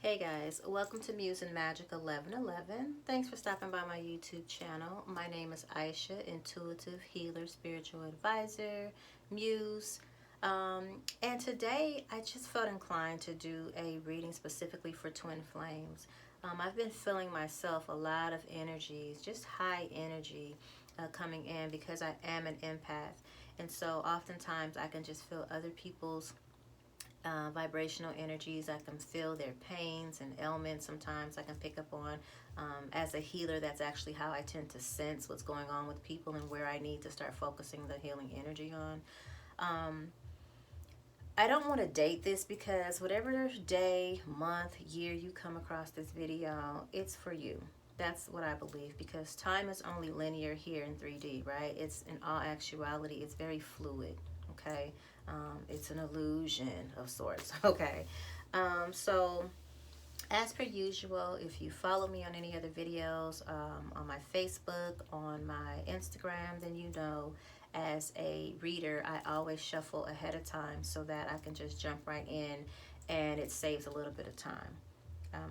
Hey guys, welcome to Muse and Magic 1111. Thanks for stopping by my YouTube channel. My name is Aisha, intuitive healer, spiritual advisor, Muse. And today I just felt inclined to do a reading specifically for twin flames. I've been feeling myself a lot of energies, just high energy coming in because I am an empath. And so oftentimes I can just feel other people's vibrational energies. I can feel their pains and ailments. Sometimes I can pick up on, as a healer, that's actually how I tend to sense what's going on with people and where I need to start focusing the healing energy on. I don't want to date this because whatever day, month, year you come across this video, it's for you. That's what I believe, because time is only linear here in 3D, right? It's, in all actuality, it's very fluid, okay? It's an illusion of sorts, okay? So as per usual, if you follow me on any other videos, on my Facebook, on my Instagram, then you know, as a reader, I always shuffle ahead of time so that I can just jump right in and it saves a little bit of time.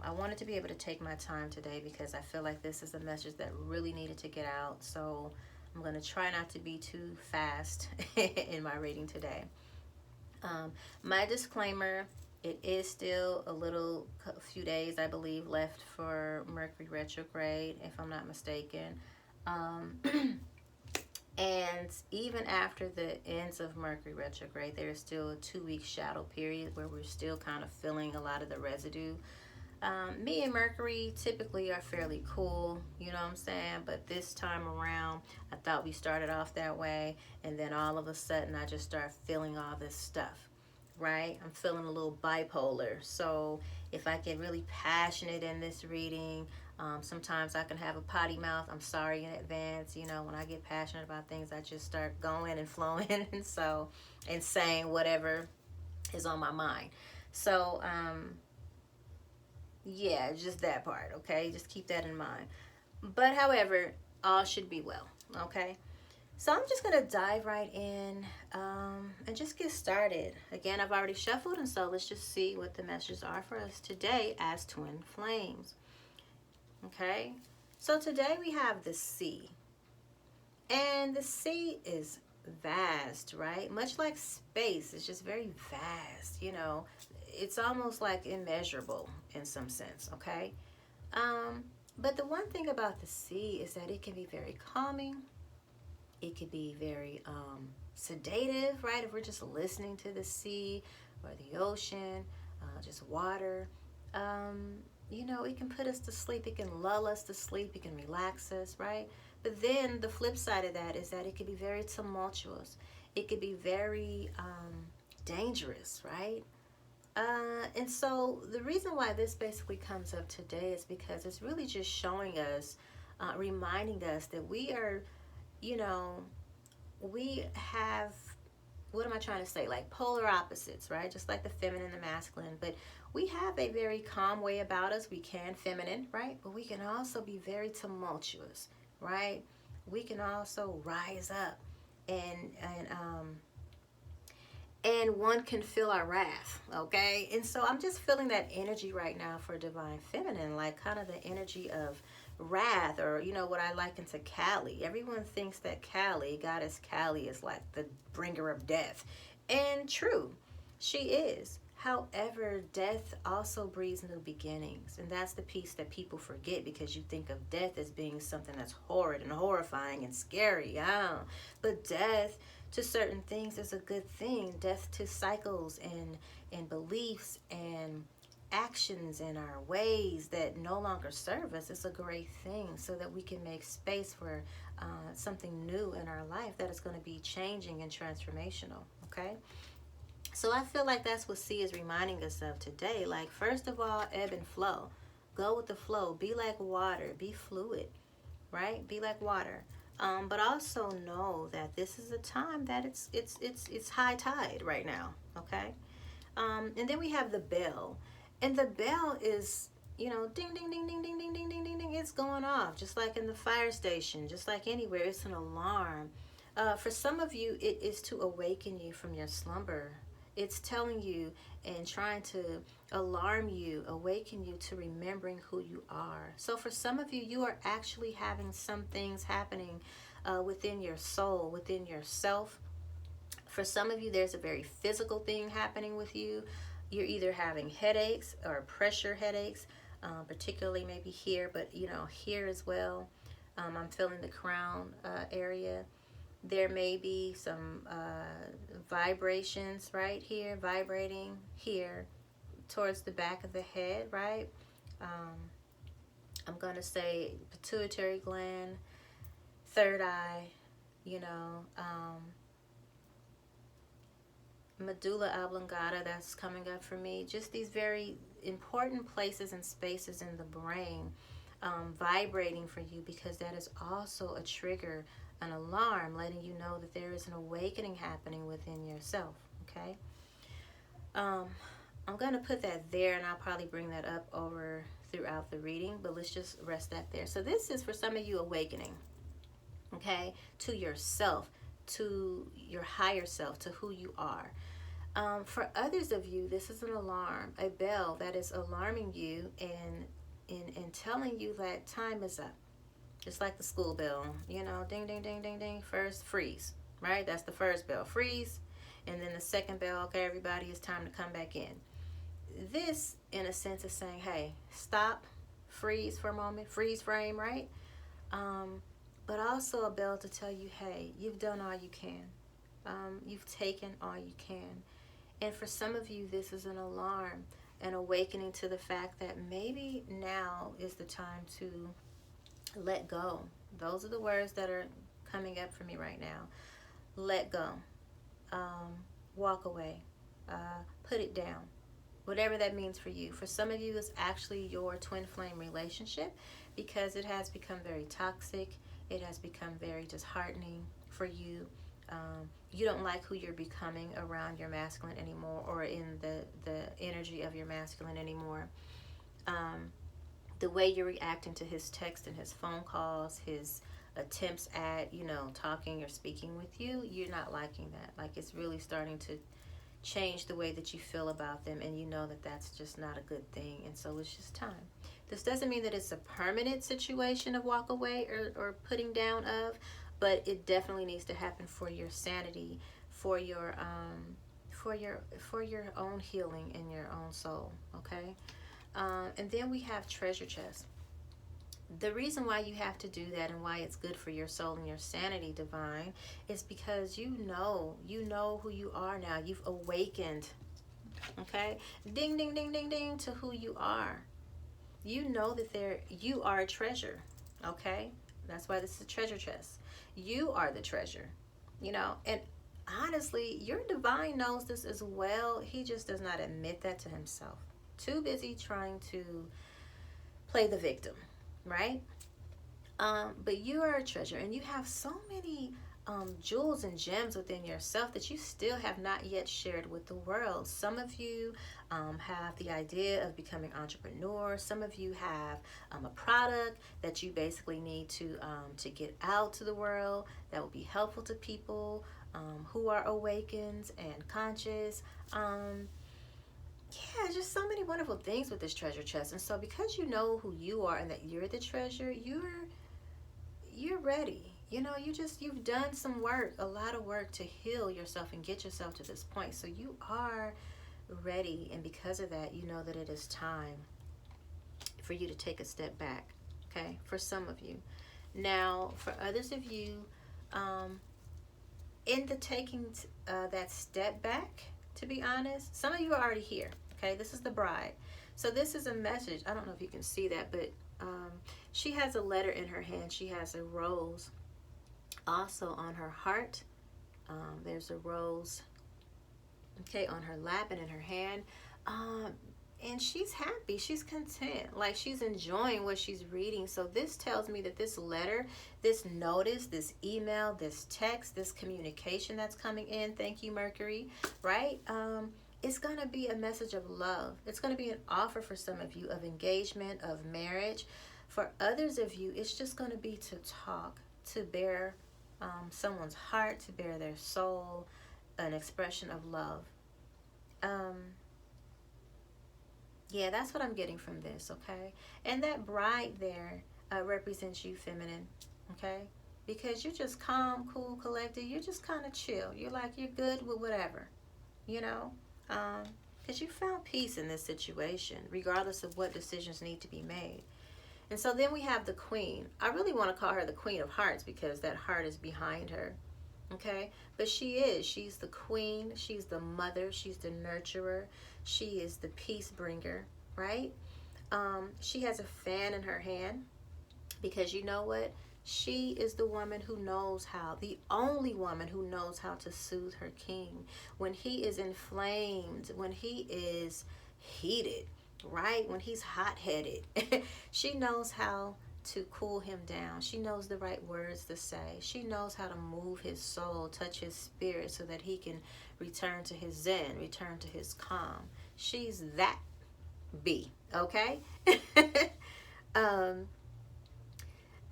I wanted to be able to take my time today because I feel like this is a message that really needed to get out. So I'm going to try not to be too fast in my reading today. My disclaimer, it is still a few days, I believe, left for Mercury retrograde, if I'm not mistaken. And even after the ends of Mercury retrograde, there is still a 2-week shadow period where we're still kind of feeling a lot of the residue. Me and Mercury typically are fairly cool, you know what I'm saying? But this time around, I thought we started off that way, and then all of a sudden I just start feeling all this stuff, right? I'm feeling a little bipolar. So if I get really passionate in this reading, sometimes I can have a potty mouth. I'm sorry in advance. You know, when I get passionate about things, I just start going and flowing and saying whatever is on my mind. So, yeah, just that part, okay? Just keep that in mind. But however, all should be well, okay? So I'm just going to dive right in and just get started. Again, I've already shuffled, and so let's just see what the messages are for us today as twin flames. Okay? So today we have the sea. And the sea is vast, right? Much like space, it's just very vast, you know. It's almost like immeasurable in some sense, okay? But the one thing about the sea is that it can be very calming. It could be very sedative, right? If we're just listening to the sea or the ocean, just water. You know, it can put us to sleep. It can lull us to sleep. It can relax us, right? But then the flip side of that is that it could be very tumultuous. It could be very dangerous, right? And so the reason why this basically comes up today is because it's really just showing us, reminding us that we are, you know, we have, what am I trying to say? Like polar opposites, right? Just like the feminine and the masculine. But we have a very calm way about us. We can feminine, right? But we can also be very tumultuous, right? We can also rise up and one can feel our wrath, okay? And so I'm just feeling that energy right now for divine feminine, like kind of the energy of wrath, or you know what I liken to Kali. Everyone thinks that Kali, goddess Kali, is like the bringer of death, and true, she is. However, death also breeds new beginnings, and that's the piece that people forget, because you think of death as being something that's horrid and horrifying and scary. But death to certain things is a good thing. Death to cycles and beliefs and actions in our ways that no longer serve us is a great thing, so that we can make space for something new in our life that is going to be changing and transformational, okay? So I feel like that's what C is reminding us of today. Like, first of all, ebb and flow. Go with the flow. Be like water. Be fluid, right? Be like water. But also know that this is a time that it's high tide right now, okay? And then we have the bell. And the bell is, you know, ding, ding, ding, ding, ding, ding, ding, ding, ding, ding. It's going off, just like in the fire station, just like anywhere. It's an alarm. For some of you, it is to awaken you from your slumber. It's telling you and trying to alarm you, awaken you to remembering who you are. So for some of you, you are actually having some things happening within your soul, within yourself. For some of you, there's a very physical thing happening with you. You're either having headaches or pressure headaches, particularly maybe here, but here as well. I'm feeling the crown area. There may be some vibrations right here, vibrating here towards the back of the head, right? Um, I'm going to say pituitary gland, third eye, you know, medulla oblongata, that's coming up for me. Just these very important places and spaces in the brain vibrating for you, because that is also a trigger, an alarm letting you know that there is an awakening happening within yourself. Okay. I'm going to put that there, and I'll probably bring that up over throughout the reading, but let's just rest that there. So this is for some of you awakening, okay, to yourself, to your higher self, to who you are. For others of you, this is an alarm, a bell that is alarming you and telling you that time is up. Just like the school bell, ding, ding, ding, ding, ding. First, freeze, right? That's the first bell, freeze. And then the second bell, okay, everybody, it's time to come back in. This, in a sense, is saying, hey, stop, freeze for a moment, freeze frame, right? But also a bell to tell you, hey, you've done all you can. You've taken all you can. And for some of you, this is an alarm, an awakening to the fact that maybe now is the time to let go. Those are the words that are coming up for me right now. Let go. Walk away. Put it down. Whatever that means for you. For some of you, it's actually your twin flame relationship, because it has become very toxic. It has become very disheartening for you. You don't like who you're becoming around your masculine anymore, or in the energy of your masculine anymore. The way you're reacting to his text and his phone calls, his attempts at, talking or speaking with you, you're not liking that. Like, it's really starting to change the way that you feel about them, and you know that that's just not a good thing, and so it's just time. This doesn't mean that it's a permanent situation of walk away or putting down of, but it definitely needs to happen for your sanity, for your own healing in your own soul. Okay. And then we have treasure chest. The reason why you have to do that and why it's good for your soul and your sanity, divine, is because you know who you are now. You've awakened. Okay. Ding, ding, ding, ding, ding, to who you are. You know that you are a treasure. Okay. That's why this is a treasure chest. You are the treasure. And honestly, your divine knows this as well. He just does not admit that to himself. Too busy trying to play the victim, right? But you are a treasure, and you have so many jewels and gems within yourself that you still have not yet shared with the world. Some of you have the idea of becoming entrepreneurs. Some of you have a product that you basically need to get out to the world that will be helpful to people who are awakened and conscious. Yeah, just so many wonderful things with this treasure chest. And so because you know who you are and that you're the treasure, you're ready. You've done some work, a lot of work to heal yourself and get yourself to this point. So you are ready, and because of that, you know that it is time for you to take a step back. Okay, for some of you. Now, for others of you, in the taking that step back, to be honest, some of you are already here. Okay, this is the bride. So this is a message. I don't know if you can see that, but she has a letter in her hand. She has a rose also on her heart. There's a rose, okay, on her lap and in her hand. And she's happy. She's content. Like, she's enjoying what she's reading. So this tells me that this letter, this notice, this email, this text, this communication that's coming in, thank you, Mercury, right? It's going to be a message of love. It's going to be an offer for some of you of engagement, of marriage. For others of you, it's just going to be to talk, to bear someone's heart, to bear their soul, an expression of love. Um, yeah, that's what I'm getting from this, okay? And that bride there represents you, feminine, okay? Because you're just calm, cool, collected. You're just kind of chill. You're like, you're good with whatever, you know? Because you found peace in this situation, regardless of what decisions need to be made. And so then we have the queen. I really want to call her the queen of hearts because that heart is behind her, okay? But she is. She's the queen. She's the mother. She's the nurturer. She is the peace bringer, right? She has a fan in her hand because you know what? She is the woman who knows how, the only woman who knows how to soothe her king. When he is inflamed, when he is heated, right? When he's hot headed, she knows how to cool him down. She knows the right words to say. She knows how to move his soul, touch his spirit so that he can return to his zen, return to his calm. She's that bee, okay? um,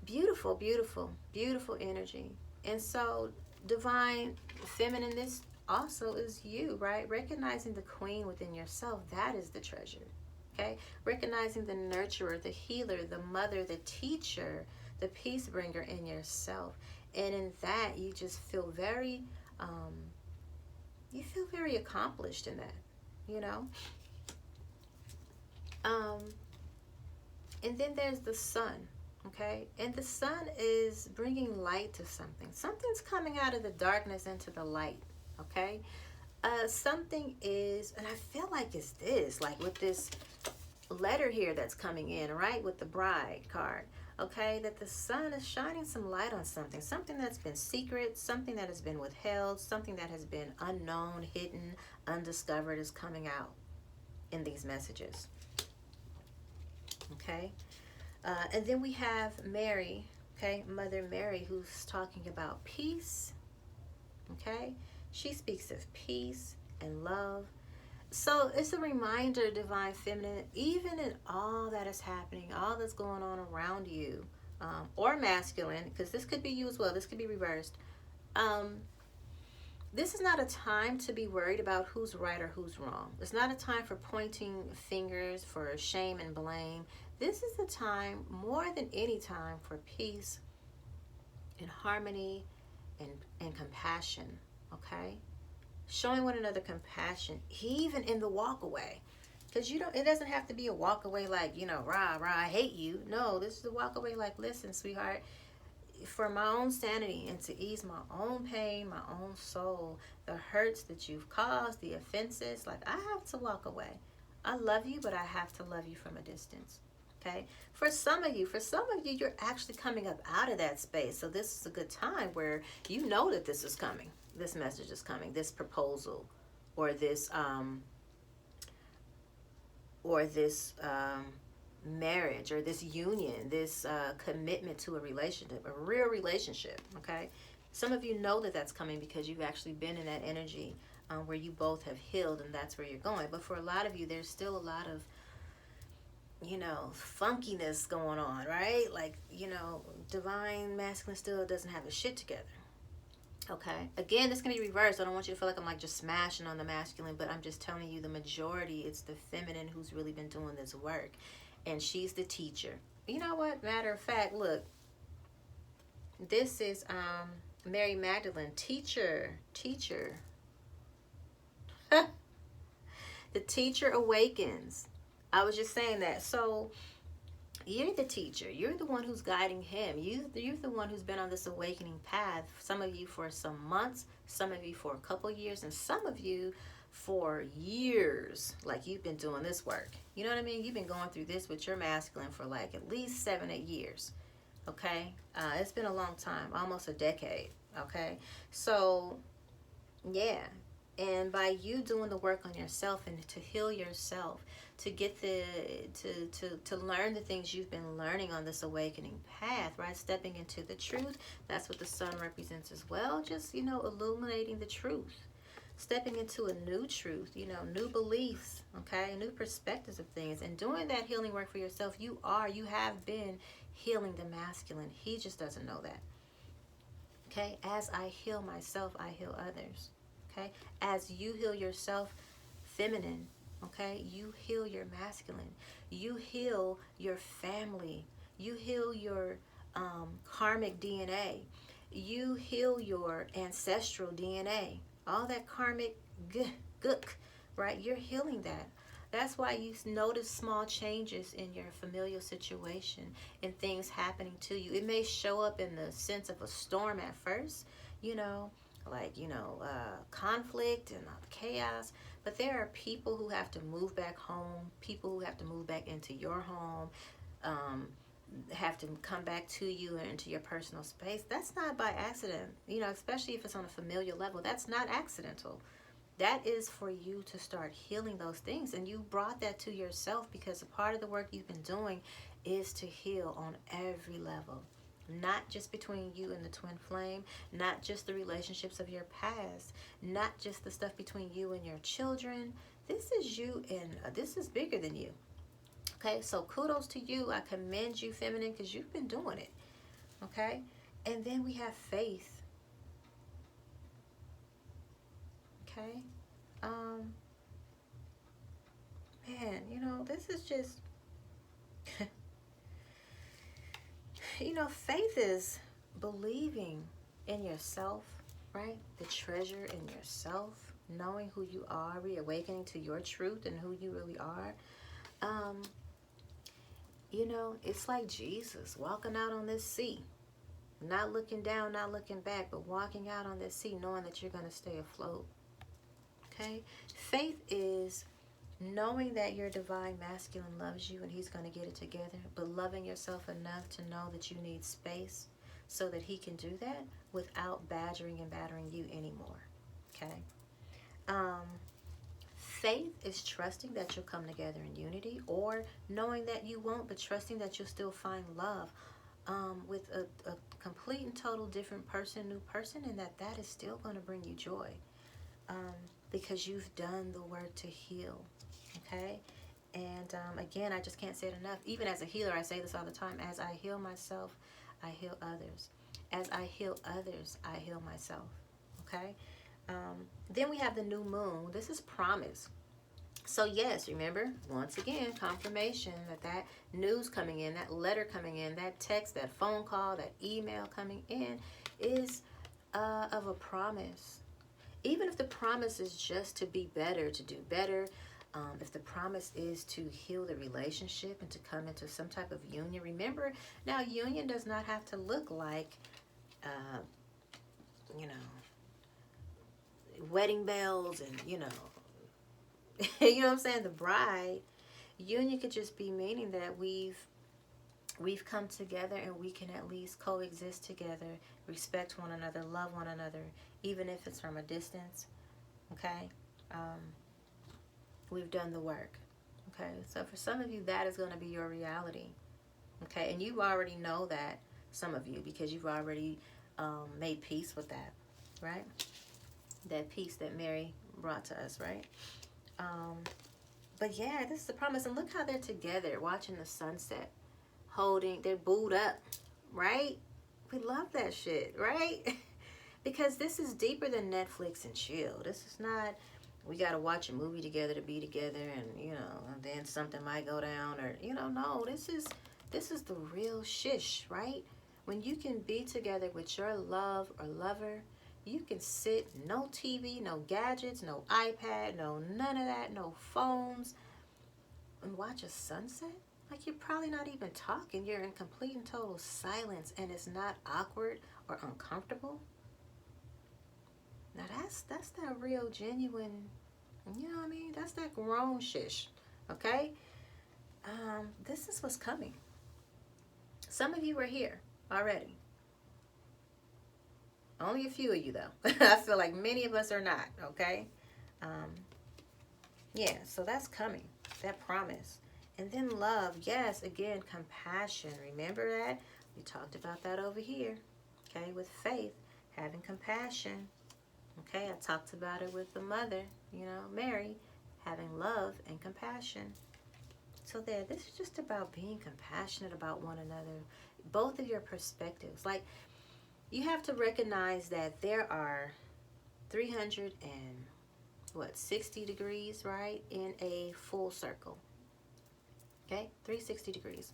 Beautiful, beautiful, beautiful energy. And so, divine feminine, this also is you, right? Recognizing the queen within yourself, that is the treasure, okay? Recognizing the nurturer, the healer, the mother, the teacher, the peace bringer in yourself. And in that, you just feel very, you feel very accomplished in that, you know? Um, and then there's the sun. Okay, and the sun is bringing light to something. Something's coming out of the darkness into the light. Okay, something is, and I feel like it's this, like with this letter here that's coming in, right, with the bride card. Okay, that the sun is shining some light on something, something that's been secret, something that has been withheld, something that has been unknown, hidden, undiscovered is coming out in these messages. Okay. And then we have Mary, okay, Mother Mary, who's talking about peace, okay? She speaks of peace and love. So it's a reminder, Divine Feminine, even in all that is happening, all that's going on around you, or masculine, because this could be you as well, this could be reversed. This is not a time to be worried about who's right or who's wrong. It's not a time for pointing fingers, for shame and blame. This is the time, more than any time, for peace and harmony and compassion, okay? Showing one another compassion, even in the walk away. Because it doesn't have to be a walk away like, rah, rah, I hate you. No, this is a walk away like, listen, sweetheart, for my own sanity and to ease my own pain, my own soul, the hurts that you've caused, the offenses, like I have to walk away. I love you, but I have to love you from a distance. Okay? For some of you, you're actually coming up out of that space. So this is a good time where you know that this is coming. This message is coming. This proposal or this marriage or this union, this commitment to a relationship, a real relationship, okay? Some of you know that that's coming because you've actually been in that energy where you both have healed and that's where you're going. But for a lot of you, there's still a lot of, funkiness going on, right? Like, divine masculine still doesn't have his shit together. Okay. Again, this can be reversed. I don't want you to feel like I'm like just smashing on the masculine, but I'm just telling you the majority, it's the feminine who's really been doing this work. And she's the teacher. You know what? Matter of fact, look. This is Mary Magdalene, teacher. The teacher awakens. I was just saying that. So you're the teacher. You're the one who's guiding him. You're the one who's been on this awakening path. Some of you for some months, some of you for a couple years, and some of you for years. Like you've been doing this work. You know what I mean? You've been going through this with your masculine for like at least 7-8 years. Okay? It's been a long time, almost a decade. Okay? So, yeah. And by you doing the work on yourself and to heal yourself, to get to learn the things you've been learning on this awakening path, right? Stepping into the truth. That's what the sun represents as well. Just, illuminating the truth. Stepping into a new truth, new beliefs, okay? New perspectives of things. And doing that healing work for yourself, you have been healing the masculine. He just doesn't know that. Okay? As I heal myself, I heal others. Okay? As you heal yourself, feminine, okay? You heal your masculine. You heal your family. You heal your karmic DNA. You heal your ancestral DNA. All that karmic gook, right? You're healing that. That's why you notice small changes in your familial situation and things happening to you. It may show up in the sense of a storm at first, you know, like, conflict and chaos. But there are people who have to move back home, people who have to move back into your home, have to come back to you and into your personal space. That's not by accident, especially if it's on a familial level. That's not accidental. That is for you to start healing those things. And you brought that to yourself because a part of the work you've been doing is to heal on every level. Not just between you and the twin flame, not just the relationships of your past, not just the stuff between you and your children. This is you, and this is bigger than you. Okay, so kudos to you. I commend you, feminine, because you've been doing it. Okay, and then we have faith. Okay, man, this is just, faith is believing in yourself, right? The treasure in yourself, knowing who you are, reawakening to your truth and who you really are. It's like Jesus walking out on this sea, not looking down, not looking back, but walking out on this sea, knowing that you're going to stay afloat. Okay? Faith is knowing that your divine masculine loves you and he's going to get it together, but loving yourself enough to know that you need space so that he can do that without badgering and battering you anymore. Okay? Faith is trusting that you'll come together in unity, or knowing that you won't, but trusting that you'll still find love with a complete and total different person, new person, and that is still going to bring you joy because you've done the work to heal. Okay? And again, I just can't say it enough. Even as a healer, I say this all the time. As I heal myself, I heal others. As I heal others, I heal myself. Okay? Then we have the new moon. This is promise. So yes, remember, once again, confirmation that news coming in, that letter coming in, that text, that phone call, that email coming in is of a promise. Even if the promise is just to be better, to do better, if the promise is to heal the relationship and to come into some type of union. Remember, now union does not have to look like, wedding bells and, you know what I'm saying, the bride. Union could just be meaning that we've come together and we can at least coexist together, respect one another, love one another, even if it's from a distance. Okay? We've done the work. Okay? So for some of you, that is going to be your reality. Okay? And you already know that, some of you, because you've already made peace with that. Right? That peace that Mary brought to us, right? But yeah, this is the promise. And look how they're together, watching the sunset, they're booed up, right? We love that shit, right? Because this is deeper than Netflix and chill. This is not, we got to watch a movie together to be together and, and then something might go down or, no, this is the real shish, right? When you can be together with your love or lover, you can sit, no TV, no gadgets, no iPad, no none of that, no phones, and watch a sunset. Like, you're probably not even talking. You're in complete and total silence, and it's not awkward or uncomfortable. Now, that's that real, genuine, you know what I mean? That's that grown shish, okay? This is what's coming. Some of you are here already. Only a few of you, though. I feel like many of us are not, okay? Yeah, so that's coming, that promise. And then love, yes, again, compassion. Remember that? We talked about that over here, okay, with faith, having compassion. Okay, I talked about it with the mother, Mary, having love and compassion. So this is just about being compassionate about one another, both of your perspectives. Like, you have to recognize that there are what, 60 degrees, right? In a full circle. Okay, 360 degrees.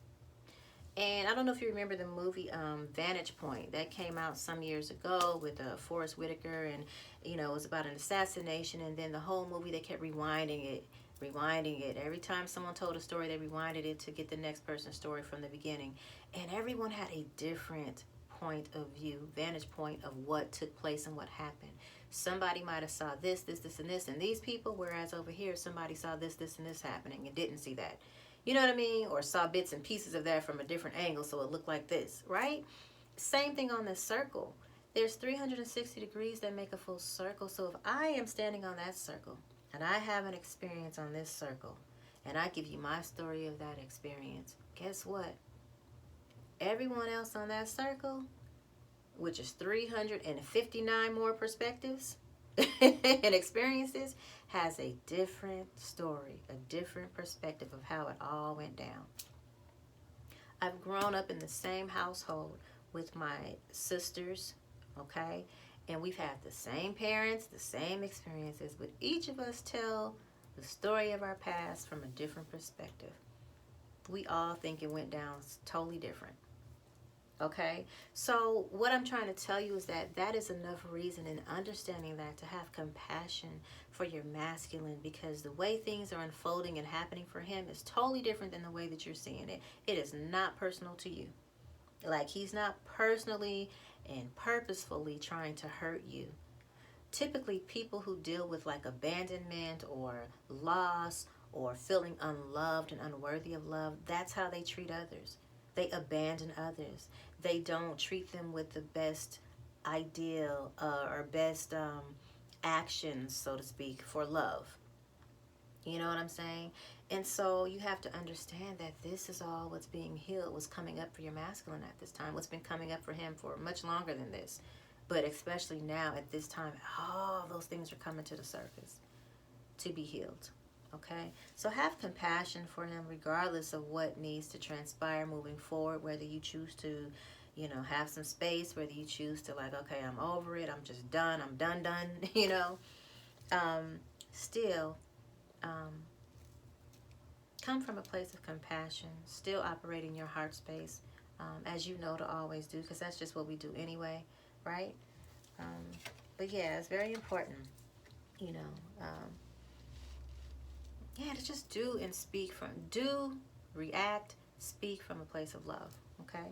And I don't know if you remember the movie Vantage Point that came out some years ago with Forrest Whitaker, and it was about an assassination. And then the whole movie they kept rewinding it. Every time someone told a story, they rewinded it to get the next person's story from the beginning. And everyone had a different point of view, vantage point of what took place and what happened. Somebody might have saw this, and these people, whereas over here somebody saw this, and this happening and didn't see that. You know what I mean? Or saw bits and pieces of that from a different angle, so it looked like this, right? Same thing on this circle. There's 360 degrees that make a full circle. So if I am standing on that circle and I have an experience on this circle and I give you my story of that experience, guess what? Everyone else on that circle, which is 359 more perspectives and experiences, has a different story, a different perspective of how it all went down. I've grown up in the same household with my sisters, okay? And we've had the same parents, the same experiences, but each of us tell the story of our past from a different perspective. We all think it went down totally different. Okay, so what I'm trying to tell you is that is enough reason in understanding that to have compassion for your masculine, because the way things are unfolding and happening for him is totally different than the way that you're seeing it. It is not personal to you. Like, he's not personally and purposefully trying to hurt you. Typically, people who deal with like abandonment or loss or feeling unloved and unworthy of love, that's how they treat others. They abandon others. They don't treat them with the best ideal or best actions, so to speak, for love. You know what I'm saying? And so you have to understand that this is all what's being healed, what's coming up for your masculine at this time, what's been coming up for him for much longer than this. But especially now at this time, all those things are coming to the surface to be healed. Okay, so have compassion for him regardless of what needs to transpire moving forward, whether you choose to, have some space, whether you choose to like, okay, I'm over it, I'm just done, I'm done, still come from a place of compassion, still operating your heart space, as you know to always do, because that's just what we do anyway, right? But yeah, it's very important, to just do and speak from, react, speak from a place of love, okay?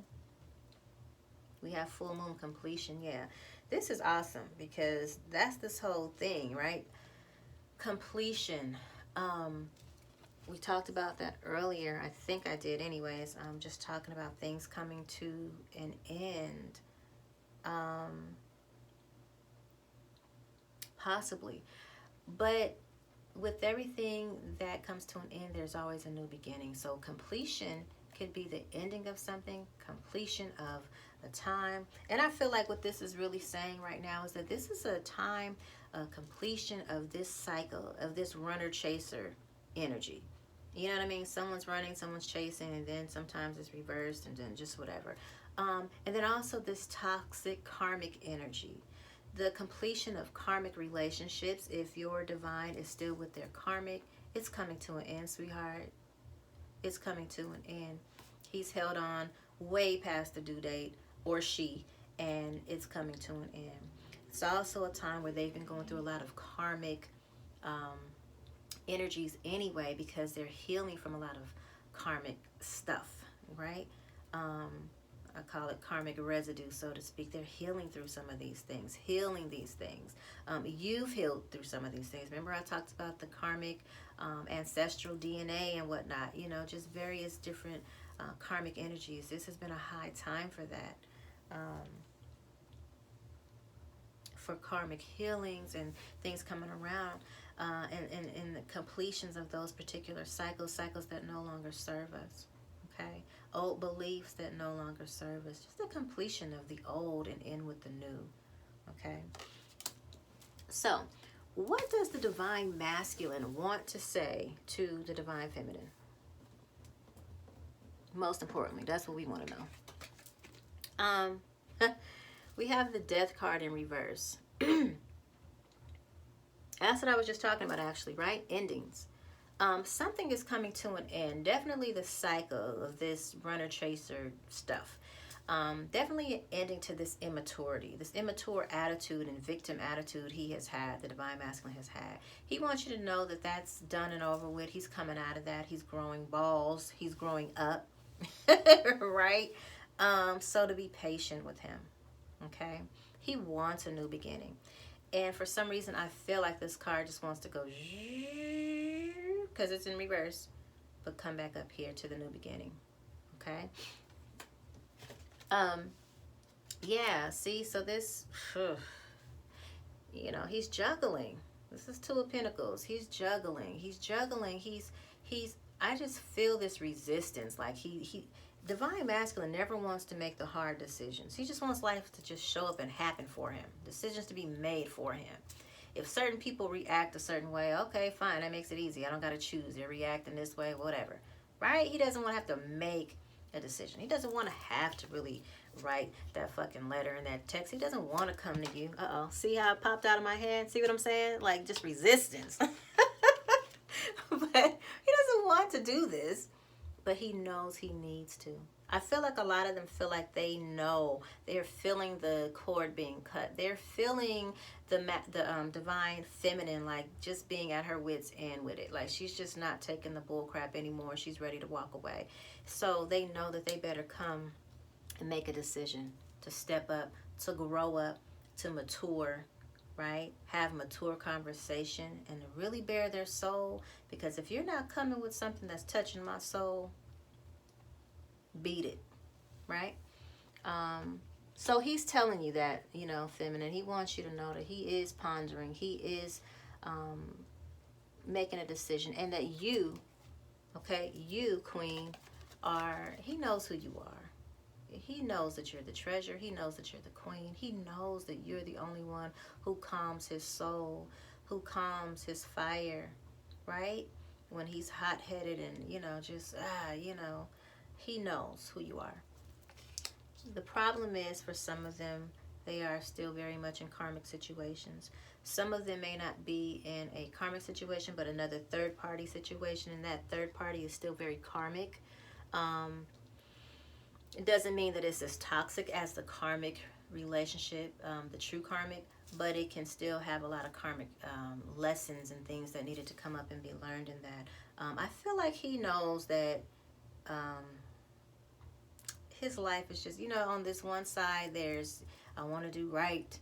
We have full moon completion, yeah. This is awesome because that's this whole thing, right? Completion. We talked about that earlier. I think I did anyways. I'm just talking about things coming to an end. Possibly. But with everything that comes to an end, there's always a new beginning. So completion could be the ending of something, completion of a time. And I feel like what this is really saying right now is that this is a time of completion of this cycle, of this runner-chaser energy. You know what I mean? Someone's running, someone's chasing, and then sometimes it's reversed, and then just whatever. And then also this toxic karmic energy. The completion of karmic relationships, if your divine is still with their karmic, it's coming to an end, sweetheart. It's coming to an end. He's held on way past the due date, or she, and it's coming to an end. It's also a time where they've been going through a lot of karmic energies anyway, because they're healing from a lot of karmic stuff, right? I call it karmic residue, so to speak. They're healing through some of these things, healing these things. You've healed through some of these things. Remember I talked about the karmic ancestral DNA and whatnot, just various different karmic energies. This has been a high time for that. For karmic healings and things coming around and the completions of those particular cycles that no longer serve us. Okay, old beliefs that no longer serve us. Just the completion of the old and in with the new. Okay. So, what does the divine masculine want to say to the divine feminine? Most importantly, that's what we want to know. We have the death card in reverse. That's what I was just talking about, actually, right? Endings. Something is coming to an end. Definitely the cycle of this runner chaser stuff. Definitely an ending to this immaturity, this immature attitude and victim attitude he has had, the divine masculine has had. He wants you to know that that's done and over with. He's coming out of that. He's growing balls. He's growing up, right? So to be patient with him, okay? He wants a new beginning. And for some reason, I feel like this card just wants to go because it's in reverse, but come back up here to the new beginning, okay? Yeah, see, so this, you know, he's juggling. This is Two of Pentacles. He's juggling. I just feel this resistance. Like divine masculine never wants to make the hard decisions. He just wants life to just show up and happen for him. Decisions to be made for him. If certain people react a certain way, okay, fine, that makes it easy. I don't got to choose. They're reacting this way, whatever. Right? He doesn't want to have to make a decision. He doesn't want to have to really write that fucking letter and that text. He doesn't want to come to you. Uh-oh. See how it popped out of my hand? See what I'm saying? Like, just resistance. But he doesn't want to do this, but he knows he needs to. I feel like a lot of them feel like they know. They're feeling the cord being cut. They're feeling the divine feminine, like just being at her wit's end with it. Like she's just not taking the bull crap anymore. She's ready to walk away. So they know that they better come and make a decision to step up, to grow up, to mature, right? Have mature conversation and to really bare their soul. Because if you're not coming with something that's touching my soul, beat it, right? So he's telling you that, you know, feminine. He wants you to know that he is pondering. He is making a decision. And that you, okay, you, queen, he knows who you are. He knows that you're the treasure. He knows that you're the queen. He knows that you're the only one who calms his soul, who calms his fire, right? When he's hot-headed and, you know, just, you know, he knows who you are. The problem is for some of them, they are still very much in karmic situations. Some of them may not be in a karmic situation, but another third-party situation, and that third party is still very karmic. It doesn't mean that it's as toxic as the karmic relationship, the true karmic, but it can still have a lot of karmic lessons and things that needed to come up and be learned in that. I feel like he knows that his life is just, you know, on this one side, there's, I want to do right,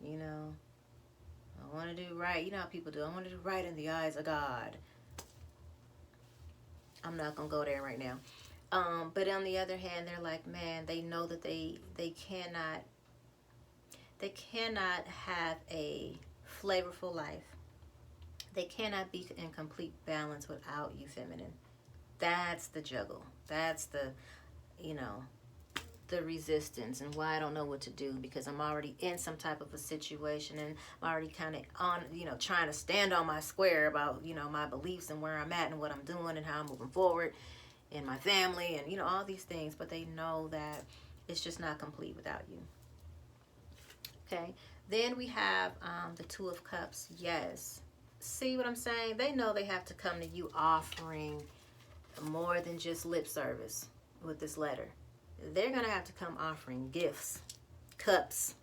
you know. I want to do right. You know how people do. I want to do right in the eyes of God. I'm not going to go there right now. But on the other hand, they're like, man, they know that they cannot have a flavorful life. They cannot be in complete balance without you, feminine. That's the juggle. That's the, you know, the resistance and why I don't know what to do, because I'm already in some type of a situation and I'm already kind of on, you know, trying to stand on my square about, you know, my beliefs and where I'm at and what I'm doing and how I'm moving forward in my family and, you know, all these things, but they know that it's just not complete without you. Okay, then we have the Two of Cups. Yes, see what I'm saying? They know they have to come to you offering more than just lip service with this letter. They're going to have to come offering gifts, cups,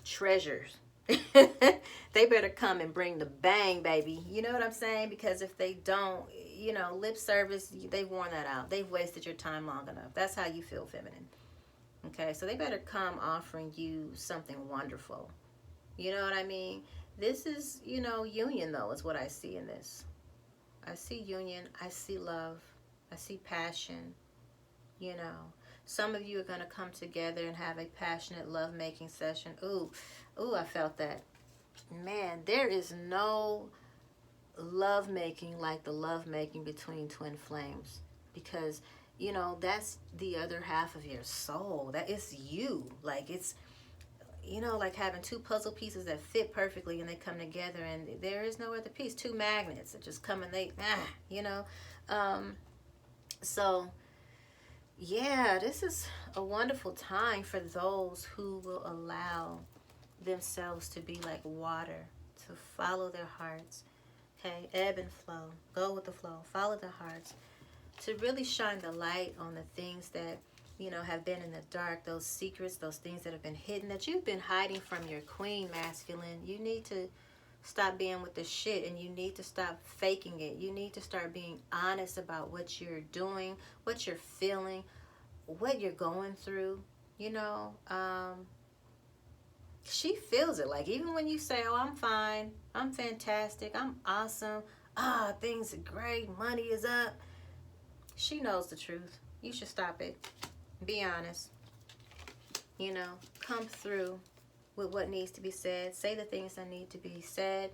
treasures. They better come and bring the bang, baby. You know what I'm saying? Because if they don't, you know, lip service, they've worn that out. They've wasted your time long enough. That's how you feel, feminine. Okay, so they better come offering you something wonderful. You know what I mean? This is, you know, union, though, is what I see in this. I see union. I see love. I see passion. You know, some of you are going to come together and have a passionate love-making session. Ooh, I felt that. Man, there is no love-making like the love-making between twin flames. Because, you know, that's the other half of your soul. That is you. Like, it's, you know, like having two puzzle pieces that fit perfectly and they come together and there is no other piece. Two magnets that just come and they, you know. So, yeah, this is a wonderful time for those who will allow themselves to be like water to follow their hearts. Okay, ebb and flow. Go with the flow. Follow their hearts. To really shine the light on the things that, you know, have been in the dark, those secrets, those things that have been hidden, that you've been hiding from your queen masculine. You need to stop being with the shit, and you need to stop faking it. You need to start being honest about what you're doing, what you're feeling, what you're going through. You know, she feels it. Like, even when you say, oh, I'm fine, I'm fantastic, I'm awesome, things are great, money is up, she knows the truth. You should stop it. Be honest. You know, come through with what needs to be said. Say the things that need to be said.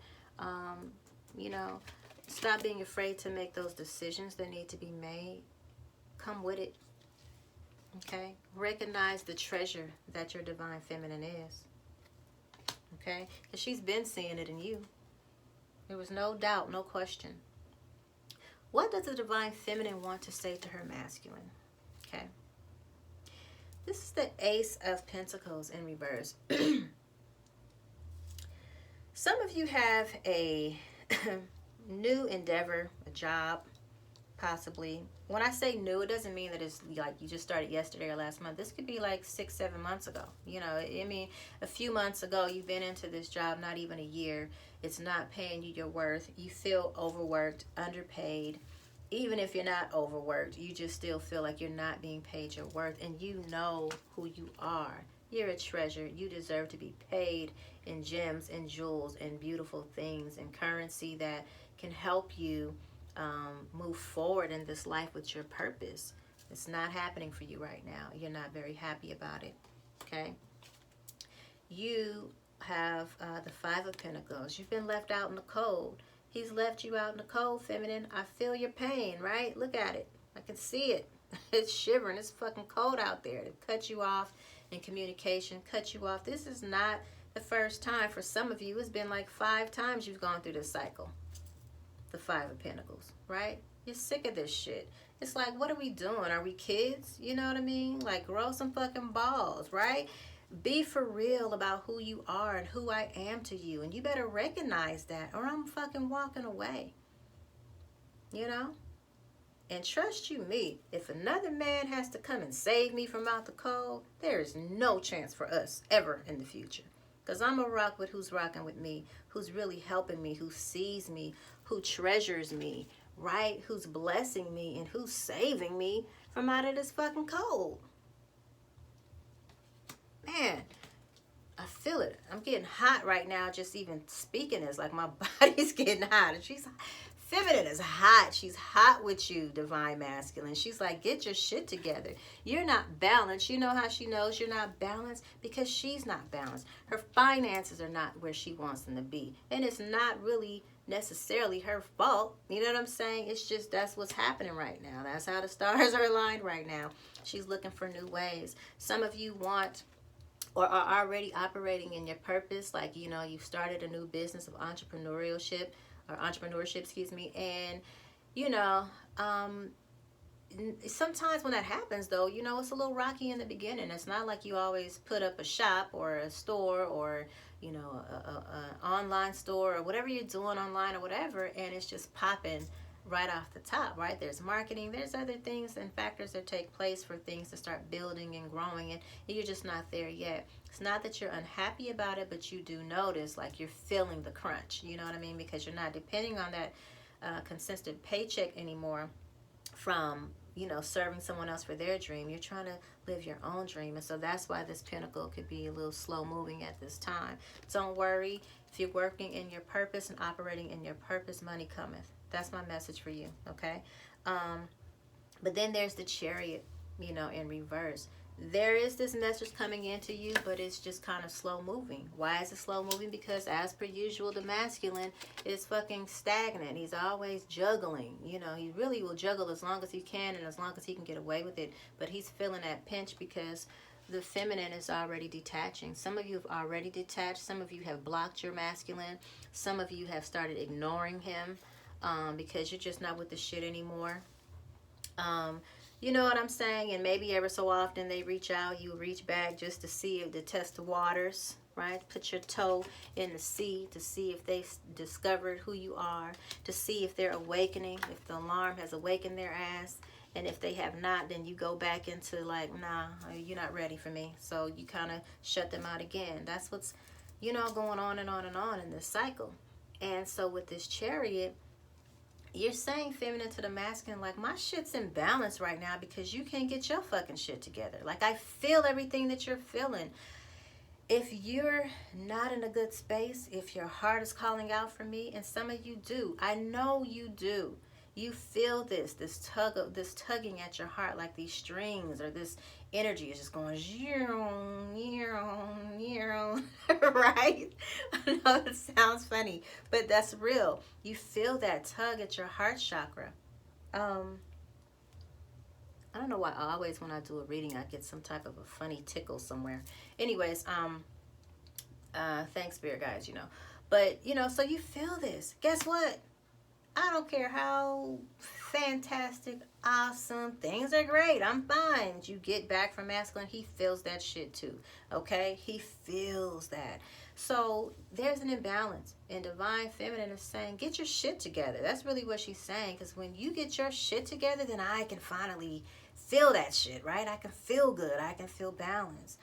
You know, stop being afraid to make those decisions that need to be made. Come with it. Okay? Recognize the treasure that your divine feminine is. Okay? Because she's been seeing it in you. There was no doubt, no question. What does the divine feminine want to say to her masculine? Okay? This is the Ace of Pentacles in reverse. Some of you have a new endeavor, a job, possibly. When I say new, it doesn't mean that it's like you just started yesterday or last month. This could be like 6-7 months ago. You know, I mean, a few months ago, you've been into this job, not even a year. It's not paying you your worth. You feel overworked, underpaid. Even if you're not overworked, you just still feel like you're not being paid your worth, and you know who you are. You're a treasure. You deserve to be paid in gems and jewels and beautiful things and currency that can help you move forward in this life with your purpose. It's not happening for you right now. You're not very happy about it. Okay? You have the Five of Pentacles. You've been left out in the cold. He's left you out in the cold, feminine. I feel your pain, right? Look at it. I can see it. It's shivering. It's fucking cold out there. To cut you off in communication, cut you off. This is not the first time. For some of you, it's been like 5 times you've gone through this cycle. The Five of Pentacles, right? You're sick of this shit. It's like, what are we doing? Are we kids? You know what I mean? Like, grow some fucking balls, right? Be for real about who you are and who I am to you. And you better recognize that, or I'm fucking walking away. You know? And trust you me, if another man has to come and save me from out the cold, there is no chance for us ever in the future. Because I'm going to rock with who's rocking with me, who's really helping me, who sees me, who treasures me, right? Who's blessing me and who's saving me from out of this fucking cold. Man, I feel it. I'm getting hot right now just even speaking this. Like, my body's getting hot. And she's feminine is hot. She's hot with you, divine masculine. She's like, get your shit together. You're not balanced. You know how she knows you're not balanced? Because she's not balanced. Her finances are not where she wants them to be. And it's not really necessarily her fault. You know what I'm saying? It's just that's what's happening right now. That's how the stars are aligned right now. She's looking for new ways. Some of you want or are already operating in your purpose. Like, you know, you've started a new business of entrepreneurship, and, you know, sometimes when that happens, though, you know, it's a little rocky in the beginning. It's not like you always put up a shop or a store or, you know, a online store or whatever you're doing online or whatever, and it's just popping right off the top, right? There's marketing, there's other things and factors that take place for things to start building and growing, and you're just not there yet. It's not that you're unhappy about it, but you do notice, like, you're feeling the crunch, you know what I mean? Because you're not depending on that consistent paycheck anymore from, you know, serving someone else for their dream. You're trying to live your own dream, and so that's why this pentacle could be a little slow moving at this time. Don't worry. If you're working in your purpose and operating in your purpose, money cometh. That's my message for you, okay? But then there's the Chariot, you know, in reverse. There is this message coming into you, but it's just kind of slow moving. Why is it slow moving? Because as per usual, the masculine is fucking stagnant. He's always juggling. You know, he really will juggle as long as he can and as long as he can get away with it. But he's feeling that pinch because the feminine is already detaching. Some of you have already detached. Some of you have blocked your masculine. Some of you have started ignoring him because you're just not with the shit anymore. You know what I'm saying? And maybe ever so often they reach out, you reach back just to see if to test the waters, right? Put your toe in the sea to see if they discovered who you are, to see if they're awakening, if the alarm has awakened their ass. And if they have not, then you go back into like, nah, you're not ready for me. So you kind of shut them out again. That's what's, going on and on and on in this cycle. And so with this Chariot, you're saying, feminine to the masculine, like, my shit's in balance right now because you can't get your fucking shit together. Like, I feel everything that you're feeling. If you're not in a good space, if your heart is calling out for me, and some of you do, I know you do. You feel this tugging at your heart, like these strings, or this energy is just going right? I know it sounds funny, but that's real. You feel that tug at your heart chakra. I don't know why always when I do a reading I get some type of a funny tickle somewhere. Anyways, thanks, spirit guys, But, so you feel this. Guess what? I don't care how fantastic, awesome, things are great, I'm fine. You get back from masculine, he feels that shit too, okay? He feels that. So there's an imbalance. And divine feminine is saying, get your shit together. That's really what she's saying. Because when you get your shit together, then I can finally feel that shit, right? I can feel good. I can feel balanced.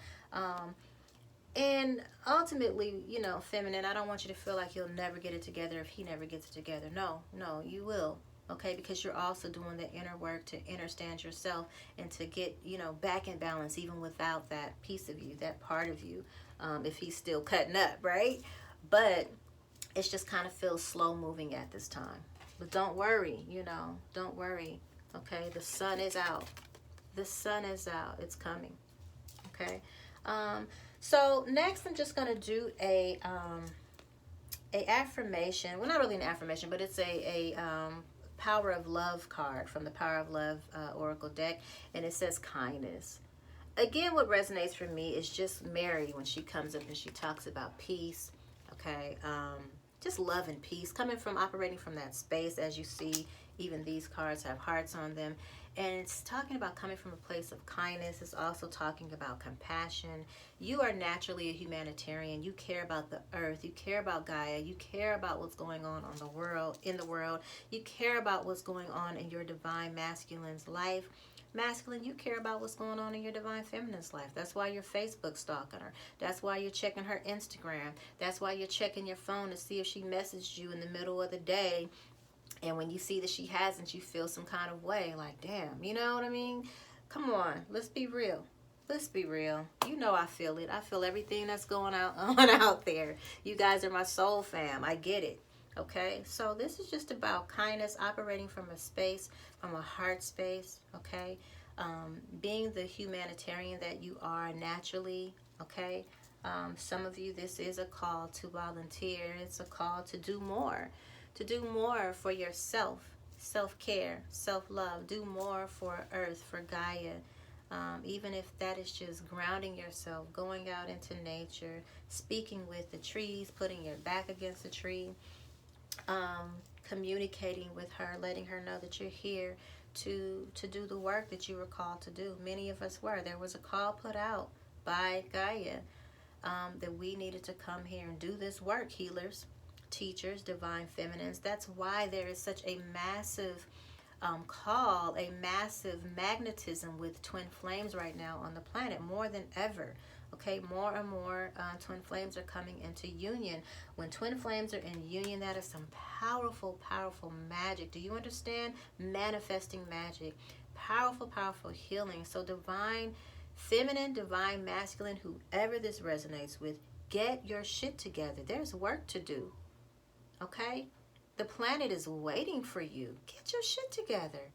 And ultimately, feminine, I don't want you to feel like you'll never get it together if he never gets it together. No, you will. Okay, because you're also doing the inner work to understand yourself and to get, back in balance even without that piece of you, that part of you, if he's still cutting up, right? But it's just kind of feels slow moving at this time. But don't worry, don't worry. Okay, the sun is out. The sun is out. It's coming. Okay. So next I'm just going to do a affirmation. Well, not really an affirmation, but it's a Power of Love card from the Power of Love Oracle deck. And it says kindness. Again, what resonates for me is just Mary when she comes up and she talks about peace. Okay. Just love and peace. Operating from that space. As you see, even these cards have hearts on them. And it's talking about coming from a place of kindness. It's also talking about compassion. You are naturally a humanitarian. You care about the earth. You care about Gaia. You care about what's going on in the world. You care about what's going on in your divine masculine's life. Masculine, you care about what's going on in your divine feminine's life. That's why you're Facebook stalking her. That's why you're checking her Instagram. That's why you're checking your phone to see if she messaged you in the middle of the day. And when you see that she hasn't, you feel some kind of way. Like, damn, you know what I mean? Come on, let's be real. Let's be real. I feel it. I feel everything that's going on out there. You guys are my soul fam. I get it. Okay? So this is just about kindness, operating from a space, from a heart space. Okay? Being the humanitarian that you are naturally. Okay? Some of you, this is a call to volunteer. It's a call to do more. To do more for yourself, self-care, self-love. Do more for Earth, for Gaia. Even if that is just grounding yourself, going out into nature, speaking with the trees, putting your back against a tree, communicating with her, letting her know that you're here to do the work that you were called to do. Many of us were. There was a call put out by Gaia that we needed to come here and do this work, healers, teachers, divine feminines. That's why there is such a massive call, a massive magnetism with twin flames right now on the planet, more than ever. Okay, more and more twin flames are coming into union. When twin flames are in union, that is some powerful, powerful magic. Do you understand? Manifesting magic. Powerful, powerful healing. So divine feminine, divine masculine, whoever this resonates with, get your shit together. There's work to do. Okay? The planet is waiting for you. Get your shit together.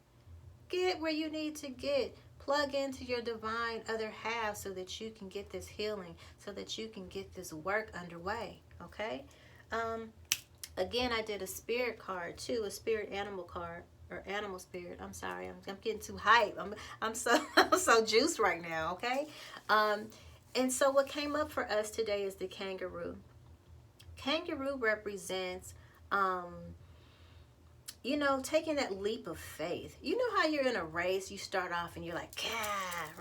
Get where you need to get. Plug into your divine other half so that you can get this healing, so that you can get this work underway. Okay? Again, I did a spirit card too, a spirit animal card, or animal spirit. I'm sorry, I'm getting too hype. I'm so juiced right now. Okay? And so what came up for us today is the kangaroo. Kangaroo represents, taking that leap of faith. You know how you're in a race, you start off and you're like,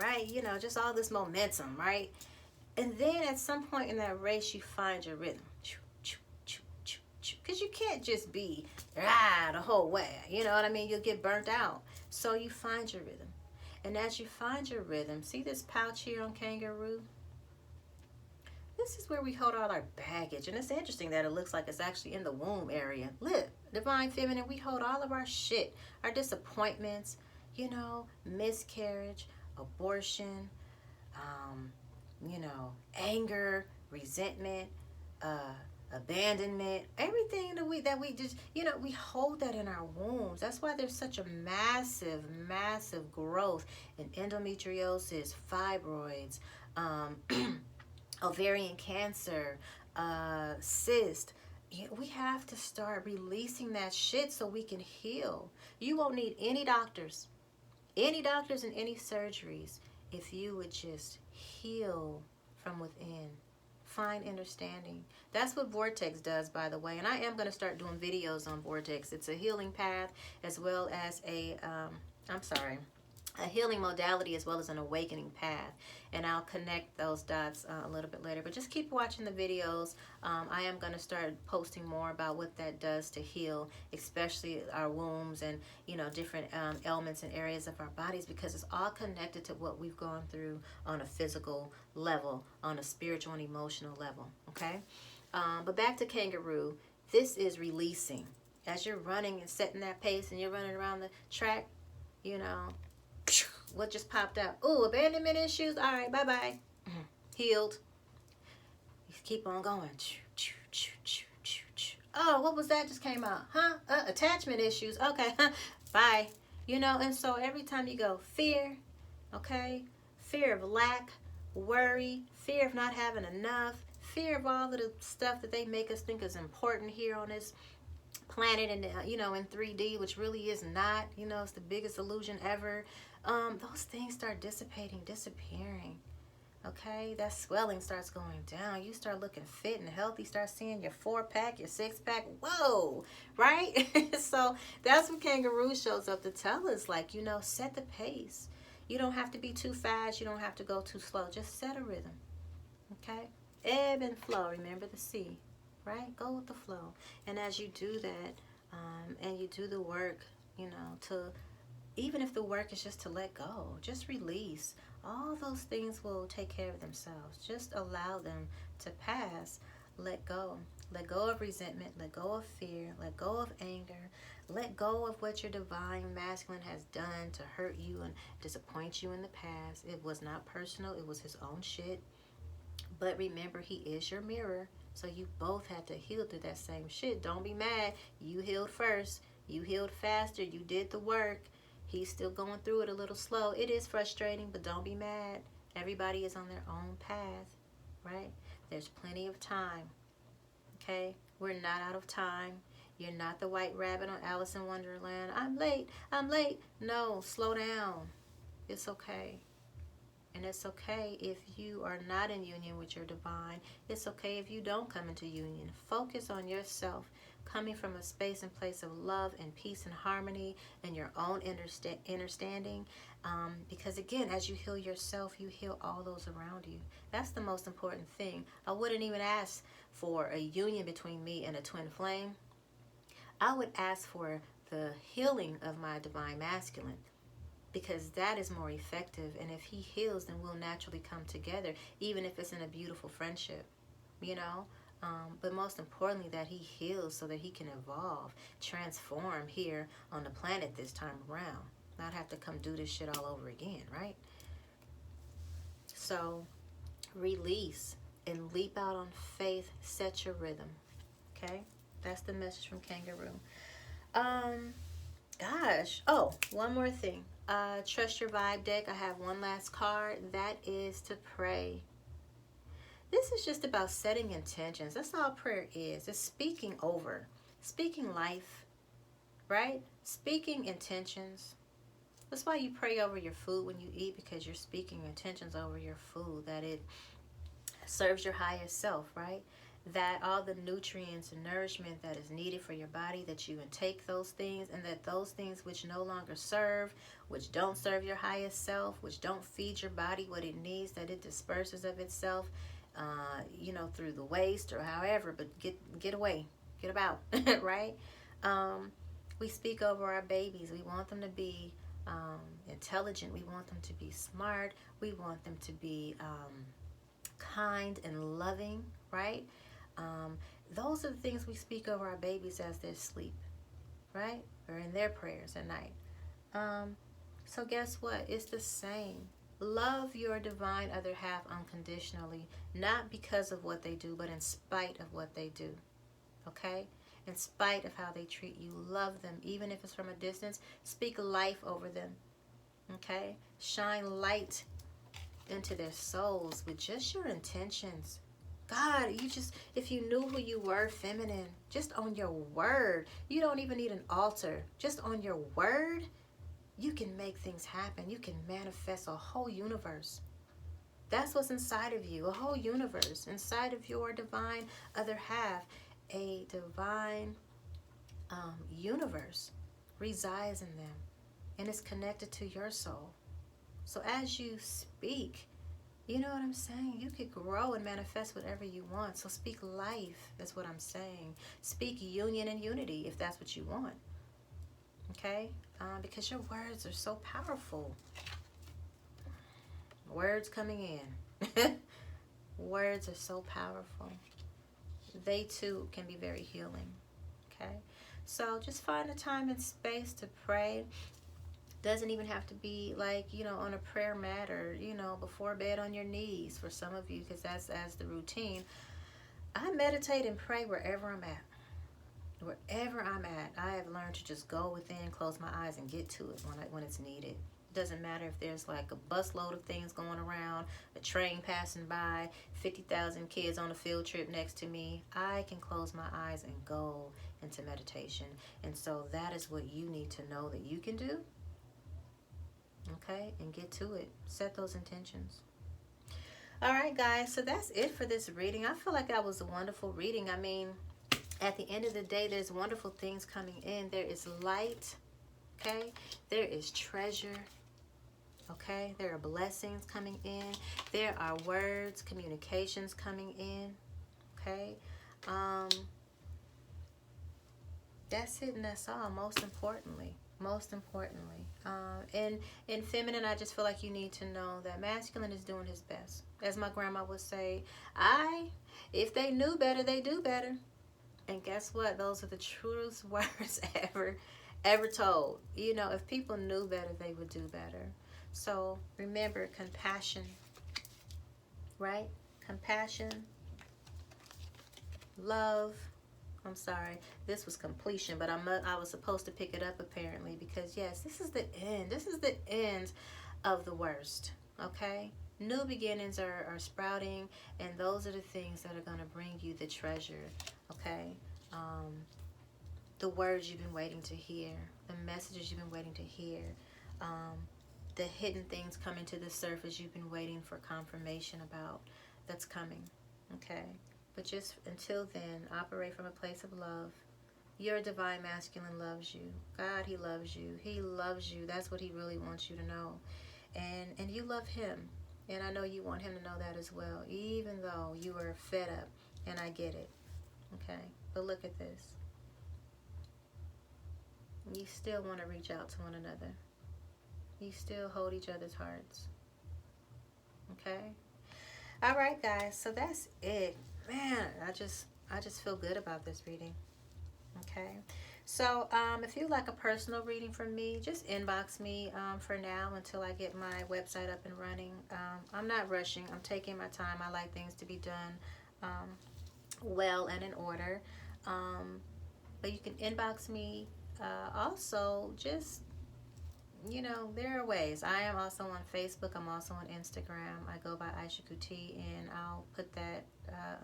right? Just all this momentum, right? And then at some point in that race, you find your rhythm. Because you can't just be the whole way. You know what I mean? You'll get burnt out. So you find your rhythm. And as you find your rhythm, see this pouch here on kangaroo? This is where we hold all our baggage. And it's interesting that it looks like it's actually in the womb area. Look, divine feminine, we hold all of our shit, our disappointments, you know, miscarriage, abortion, anger, resentment, abandonment, everything that we just, we hold that in our wombs. That's why there's such a massive growth in endometriosis, fibroids, ovarian cancer, cyst. We have to start releasing that shit so we can heal. You won't need any doctors and any surgeries if you would just heal from within. Find understanding. That's what Vortex does, by the way. And I am going to start doing videos on Vortex. It's a healing path as well as a healing modality as well as an awakening path. And I'll connect those dots a little bit later. But just keep watching the videos. I am going to start posting more about what that does to heal, especially our wombs and, different ailments and areas of our bodies, because it's all connected to what we've gone through on a physical level, on a spiritual and emotional level, okay? But back to kangaroo. This is releasing. As you're running and setting that pace and you're running around the track, what just popped out? Oh, abandonment issues. All right, bye-bye. Healed. You keep on going. Oh, what was that just came out? Attachment issues. Okay, bye. And so every time you go, fear, okay? Fear of lack, worry, fear of not having enough, fear of all of the stuff that they make us think is important here on this planet and, in 3D, which really is not. It's the biggest illusion ever. Those things start disappearing. Okay, that swelling starts going down. You start looking fit and healthy. Start seeing your 4-pack, your 6-pack. Whoa, right? So that's what kangaroo shows up to tell us. Like, set the pace. You don't have to be too fast. You don't have to go too slow. Just set a rhythm. Okay, ebb and flow. Remember the sea, right? Go with the flow. And as you do that, and you do the work, to even if the work is just to let go, just release, all those things will take care of themselves. Just allow them to pass. Let go of resentment, let go of fear, let go of anger, let go of what your divine masculine has done to hurt you and disappoint you in the past. It was not personal, it was his own shit. But remember, he is your mirror, so you both had to heal through that same shit. Don't be mad. You healed first. You healed faster. You did the work. He's still going through it a little slow. It is frustrating, but don't be mad. Everybody is on their own path, right? There's plenty of time, okay? We're not out of time. You're not the white rabbit on Alice in Wonderland. I'm late. No, slow down. It's okay. And it's okay if you are not in union with your divine. It's okay if you don't come into union. Focus on yourself, coming from a space and place of love and peace and harmony and your own understanding. Because again, as you heal yourself, you heal all those around you. That's the most important thing. I wouldn't even ask for a union between me and a twin flame. I would ask for the healing of my divine masculine, because that is more effective. And if he heals, then we'll naturally come together, even if it's in a beautiful friendship, but most importantly, that he heals so that he can evolve, transform here on the planet this time around, not have to come do this shit all over again, right? So release and leap out on faith. Set your rhythm. Okay, that's the message from kangaroo. One more thing. Trust your vibe deck. I have one last card. That is to pray. This is just about setting intentions. That's all prayer is. It's speaking over, speaking life, right? Speaking intentions. That's why you pray over your food when you eat, because you're speaking intentions over your food, that it serves your highest self, right? that all the nutrients and nourishment that is needed for your body, that you intake those things, and that those things which no longer serve, which don't serve your highest self, which don't feed your body what it needs, that it disperses of itself, through the waste or however, but get away, get about, right? We speak over our babies. We want them to be intelligent. We want them to be smart. We want them to be kind and loving, right? Those are the things we speak over our babies as they sleep, right? Or in their prayers at night. So guess what? It's the same. Love your divine other half unconditionally, not because of what they do, but in spite of what they do, okay? In spite of how they treat you, love them, even if it's from a distance. Speak life over them, okay? Shine light into their souls with just your intentions. God, if you knew who you were, feminine, just on your word, you don't even need an altar. Just on your word, you can make things happen. You can manifest a whole universe. That's what's inside of you, a whole universe. Inside of your divine other half, a divine universe resides in them, and it's connected to your soul. So as you speak, you know what I'm saying? You could grow and manifest whatever you want. So speak life, that's what I'm saying. Speak union and unity if that's what you want. Okay? Because your words are so powerful. Words coming in. Words are so powerful. They too can be very healing. Okay? So just find a time and space to pray. Doesn't even have to be like, on a prayer mat or, before bed on your knees for some of you, because that's as the routine. I meditate and pray wherever I'm at. Wherever I'm at, I have learned to just go within, close my eyes, and get to it when it's needed. It doesn't matter if there's like a busload of things going around, a train passing by, 50,000 kids on a field trip next to me. I can close my eyes and go into meditation. And so that is what you need to know that you can do. Okay, and get to it. Set those intentions. All right, guys, so that's it for this reading. I feel like that was a wonderful reading. I mean, at the end of the day, there's wonderful things coming in. There is light, okay? There is treasure, okay? There are blessings coming in. There are words, communications coming in, okay? That's it, and that's all, most importantly. And in feminine, I just feel like you need to know that masculine is doing his best. As my grandma would say, if they knew better, they do better. And guess what? Those are the truest words ever told. If people knew better, they would do better. So remember, compassion, right? Compassion, love. I'm sorry, this was completion, but I was supposed to pick it up apparently, because yes, this is the end. This is the end of the worst, okay? New beginnings are sprouting, and those are the things that are going to bring you the treasure, okay? The words you've been waiting to hear, the messages you've been waiting to hear, the hidden things coming to the surface you've been waiting for confirmation about, that's coming, okay? But just until then, operate from a place of love. Your divine masculine loves you. God, he loves you. He loves you. That's what he really wants you to know. And you love him. And I know you want him to know that as well, even though you are fed up. And I get it. Okay? But look at this. You still want to reach out to one another. You still hold each other's hearts. Okay? All right, guys. So that's it. Man, I just feel good about this reading. Okay, so if you'd like a personal reading from me, just inbox me for now until I get my website up and running. I'm not rushing. I'm taking my time. I like things to be done well and in order. But you can inbox me. Also, just there are ways. I am also on Facebook. I'm also on Instagram. I go by Aisha Kuti, and I'll put that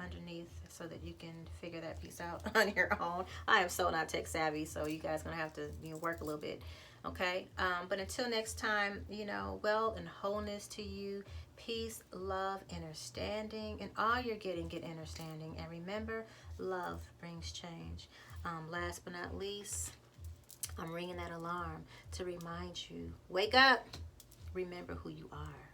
underneath so that you can figure that piece out on your own. I am so not tech savvy, so you guys gonna have to work a little bit. Okay. But until next time, well and wholeness to you. peace, love, understanding, and all you're getting, get understanding. And remember, love brings change. Last but not least, I'm ringing that alarm to remind you, wake up, remember who you are.